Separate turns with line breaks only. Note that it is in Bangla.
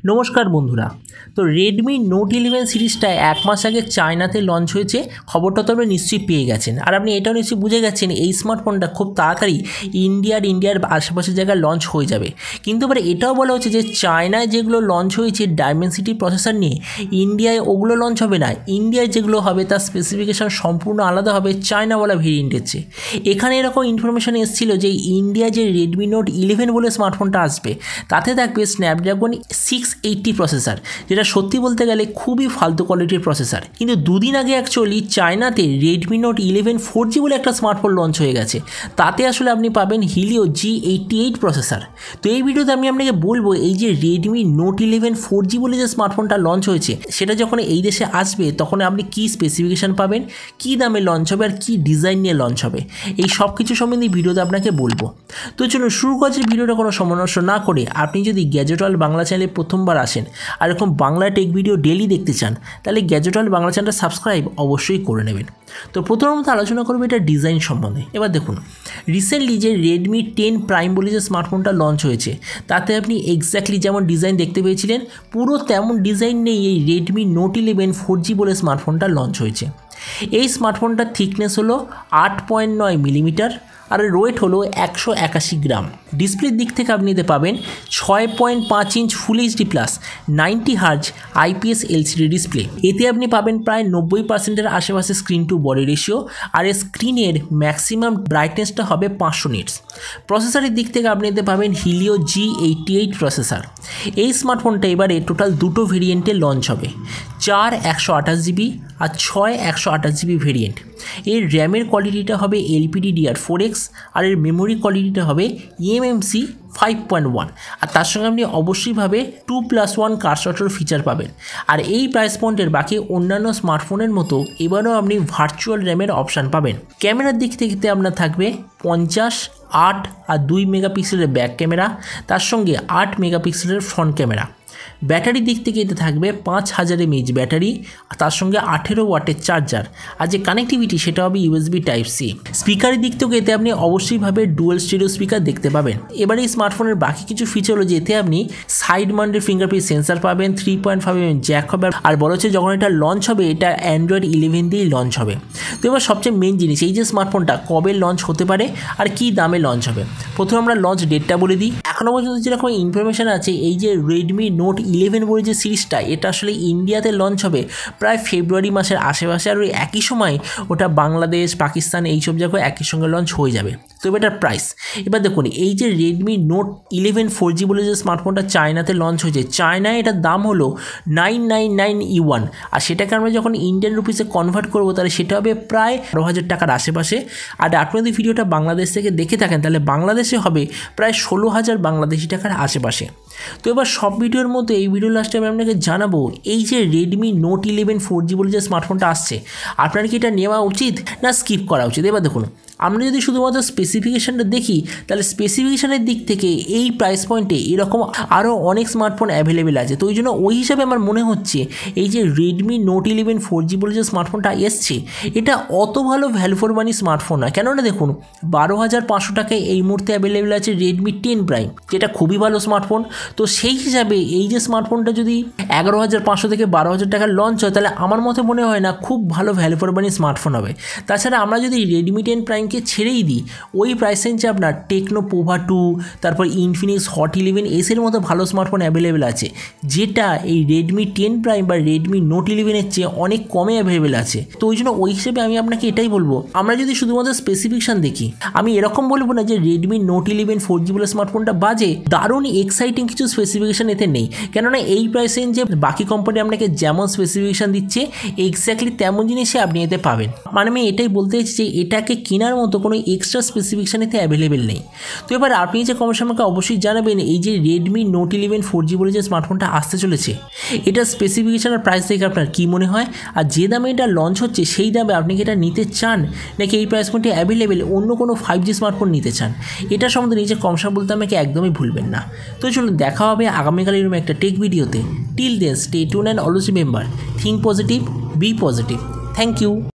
नमस्कार बंधुरा तो रेडमी नोट 11 सीरीजटा एक मास आगे चायनाते लंच होयेछे खबरटा तो आपनि निश्चयই পেয়ে গেছেন আর আপনি এটাও নিশ্চয়ই বুঝে গেছেন এই স্মার্টফোনটা খুব তাড়াতাড়ি ইন্ডিয়ার আশেপাশে জায়গায় লঞ্চ হয়ে যাবে কিন্তু এবার এটাও বলা হচ্ছে যে চায়নায় যেগুলো লঞ্চ হয়েছে ডাইমেনসিটি প্রসেসর নিয়ে ইন্ডিয়ায় ওগুলো লঞ্চ হবে না ইন্ডিয়ায় যেগুলো হবে তার স্পেসিফিকেশন সম্পূর্ণ আলাদা হবে চায়নাওয়ালা ভেরিয়েন্টের চেয়ে এখানে এরকম ইনফরমেশন এসেছিল যে ইন্ডিয়া যে রেডমি নোট 11 বলে স্মার্টফোনটা আসবে তাতে থাকবে স্ন্যাপড্রাগন 680 প্রসেসর যেটা সত্যি বলতে গেলে খুবই ফালতু কোয়ালিটির প্রসেসর কিন্তু দুদিন আগে অ্যাকচুয়ালি চায়নাতে রেডমি নোট 11 4G বলে একটা স্মার্টফোন লঞ্চ হয়ে গেছে তাতে আসলে আপনি পাবেন Helio G88 প্রসেসর তো এই ভিডিওতে আমি আপনাকে বলবো এই যে রেডমি নোট 11 4G বলে যে স্মার্টফোনটা লঞ্চ হয়েছে সেটা যখন এই দেশে আসবে তখন আপনি কি স্পেসিফিকেশন পাবেন কি দামে লঞ্চ হবে আর কি ডিজাইন নিয়ে লঞ্চ হবে এই সব কিছু সম্বন্ধে ভিডিওতে আপনাকে বলবো তো চলুন শুরু করছি ভিডিওটা কোনো সময় নষ্ট না করে আপনি যদি গ্যাজেট ওয়ার্ল্ড বাংলা চ্যানেলে প্রথমবার আসেন আর এরকম বাংলা টেক ভিডিও ডেইলি দেখতে চান তাহলে গ্যাজেট ওয়ার্ল্ড বাংলা চ্যানেলটা সাবস্ক্রাইব অবশ্যই করে নেবেন তো প্রথমত আলোচনা করব এটা ডিজাইন সম্বন্ধে এবার দেখুন রিসেন্টলি যে রেডমি 10 প্রাইম বলে যে স্মার্টফোনটা লঞ্চ হয়েছে তাতে আপনি এক্স্যাক্টলি যেমন ডিজাইন দেখতে পেয়েছিলেন পুরো তেমন ডিজাইন নেই এই রেডমি নোট 11 4G বলে স্মার্টফোনটা লঞ্চ হয়েছে এই স্মার্টফোনটার থিকনেস হলো 8.9 মিলিমিটার আর ওয়েট হলো 181 গ্রাম ডিসপ্লের দিক থেকে আপনি এতে পাবেন 6.5 inch full HD plus 90 hertz IPS LCD display এতে আপনি পাবেন প্রায় 90% আশেপাশে স্ক্রিন টু বডি রেশিও আর এই স্ক্রিনের ম্যাক্সিমাম ব্রাইটনেসটা হবে 500 নিটস প্রসেসরের দিক থেকে আপনি এতে পাবেন Helio G88 প্রসেসর এই স্মার্টফোনটা এবারে টোটাল দুটো ভেরিয়েন্টে লঞ্চ হবে 4 128GB আর 6 128GB ভেরিয়েন্ট এর র্যামের কোয়ালিটিটা হবে LPDDR4X আর এর মেমোরি কোয়ালিটিটা হবে eMMC 5.1 আর তার সঙ্গে আপনি অবশ্যইভাবে 2+1 কার্সর ফিচার পাবেন আর এই প্রাইস পয়েন্টের বাকি অন্যান্য স্মার্টফোনের মতো এবারেও আপনি ভার্চুয়াল র্যামের অপশান পাবেন ক্যামেরার দিক থেকে আপনার থাকবে 50 8 আর 2 মেগাপিক্সেলের ব্যাক ক্যামেরা তার সঙ্গে 8 মেগাপিক্সেলের ফ্রন্ট ক্যামেরা ব্যাটারি দিক থেকে এতে থাকবে 5000 mAh ব্যাটারি তার সঙ্গে 18 ওয়াটের চার্জার আর যে কানেক্টিভিটি সেটা হবে USB টাইপ সি স্পিকারের দিক থেকে এতে আপনি অবশ্যইভাবে ডুয়াল স্টেরিও স্পিকার দেখতে পাবেন এবার এই স্মার্টফোনের বাকি কিছু ফিচার হলো যে এতে আপনি সাইড মাউন্টেড ফিঙ্গারপ্রিন্ট সেন্সর পাবেন 3.5mm জ্যাক হবে আর বলা হচ্ছে যখন এটা লঞ্চ হবে এটা অ্যান্ড্রয়েড 11 দিয়েই লঞ্চ হবে তো এবার সবচেয়ে মেন জিনিস এই যে স্মার্টফোনটা কবে লঞ্চ হতে পারে আর কি দামে লঞ্চ হবে প্রথমে আমরা লঞ্চ ডেটটা বলে দিই এখনও পর্যন্ত যেরকম ইনফরমেশন আছে এই যে রেডমি নোট 11 বলে যে সিরিজটা এটা আসলে ইন্ডিয়াতে লঞ্চ হবে প্রায় ফেব্রুয়ারি মাসের আশেপাশে আর ওই একই সময় ওটা বাংলাদেশ পাকিস্তান এইসব জায়গায় একই সঙ্গে লঞ্চ হয়ে যাবে তো এটার প্রাইস এবার দেখুন এই যে রেডমি নোট 11 4G বলে যে স্মার্টফোনটা চায়নাতে লঞ্চ হয়েছে চায়নায় এটার দাম হলো 999 ইউয়ান আর সেটাকে আমরা যখন ইন্ডিয়ান রুপিসে কনভার্ট করবো তাহলে সেটা হবে প্রায় 12,000 টাকার আশেপাশে আর আপনি যদি ভিডিওটা বাংলাদেশ থেকে দেখে থাকেন তাহলে বাংলাদেশে হবে প্রায় 16,000 বাংলাদেশি টাকার আশেপাশে তো এবার সব ভিডিওর মতো এই ভিডিও লাস্টে আমি আপনাকে জানাবো এই যে রেডমি নোট 11 4G বলে যে স্মার্টফোনটা আসছে আপনার কি এটা নেওয়া উচিত না স্কিপ করা উচিত এবার দেখুন আমরা যদি শুধুমাত্র স্পেসিফিকেশানটা দেখি তাহলে স্পেসিফিকেশানের দিক থেকে এই প্রাইস পয়েন্টে এরকম আরও অনেক স্মার্টফোন অ্যাভেলেবেল আছে তো ওই জন্য ওই হিসাবে আমার মনে হচ্ছে এই যে রেডমি নোট 11 4G বলে যে স্মার্টফোনটা এসছে এটা অত ভালো ভ্যালু ফর মানি স্মার্টফোন না কেননা দেখুন 12,500 টাকায় এই মুহূর্তে অ্যাভেলেবেল আছে রেডমি 10 প্রাইম যেটা খুবই ভালো স্মার্টফোন তো সেই হিসাবে এই যে স্মার্টফোনটা যদি 11,500 থেকে 12,000 টাকার লঞ্চ হয় তাহলে আমার মতে মনে হয় না খুব ভালো ভ্যালু ফর মানি স্মার্টফোন হবে তাছাড়া আমরা যদি রেডমি 10 প্রাইমকে ছেড়েই দিই ওই প্রাইস রেঞ্জে আপনার টেকনো পোভা 2 তারপর ইনফিনিক্স হট 11 এর মতো ভালো স্মার্টফোন অ্যাভেলেবেল আছে যেটা এই রেডমি 10 প্রাইম বা রেডমি নোট 11 এর চেয়ে অনেক কমে অ্যাভেলেবেল আছে তো ওই জন্য ওই হিসেবে আমি আপনাকে এটাই বলবো আমরা যদি শুধুমাত্র স্পেসিফিকেশান দেখি আমি এরকম বলবো না যে রেডমি নোট 11 4G বলে স্মার্টফোনটা বাজে দারুণ এক্সাইটিং কিছু স্পেসিফিকেশান এতে নেই কেননা এই প্রাইস রেঞ্জে বাকি কোম্পানি আপনাকে যেমন স্পেসিফিকেশান দিচ্ছে এক্স্যাক্টলি তেমন জিনিসই আপনি এতে পাবেন মানে আমি এটাই বলতে চাইছি যে এটাকে কেনার মতো কোনো এক্সট্রা স্পেসিফিকেশান এতে অ্যাভেলেবেল নেই তো এবার আপনি যে কমেন্ট আমাকে অবশ্যই জানাবেন এই যে রেডমি নোট 11 4G বলে যে স্মার্টফোনটা আসতে চলেছে এটা স্পেসিফিকেশান আর প্রাইস থেকে আপনার কী মনে হয় আর যে দামে এটা লঞ্চ হচ্ছে সেই দামে আপনি কি এটা নিতে চান নাকি এই প্রাইস পয়েন্টে অ্যাভেলেবেল অন্য কোনো 5G স্মার্টফোন নিতে চান এটা সম্বন্ধে নিজে কমেন্ট বলতে আমাকে একদমই ভুলবেন না তো চলুন দেখা হবে আগামীকাল এরকম একটা টেক ভিডিওতে till then stay tune and always remember think positive be positive thank you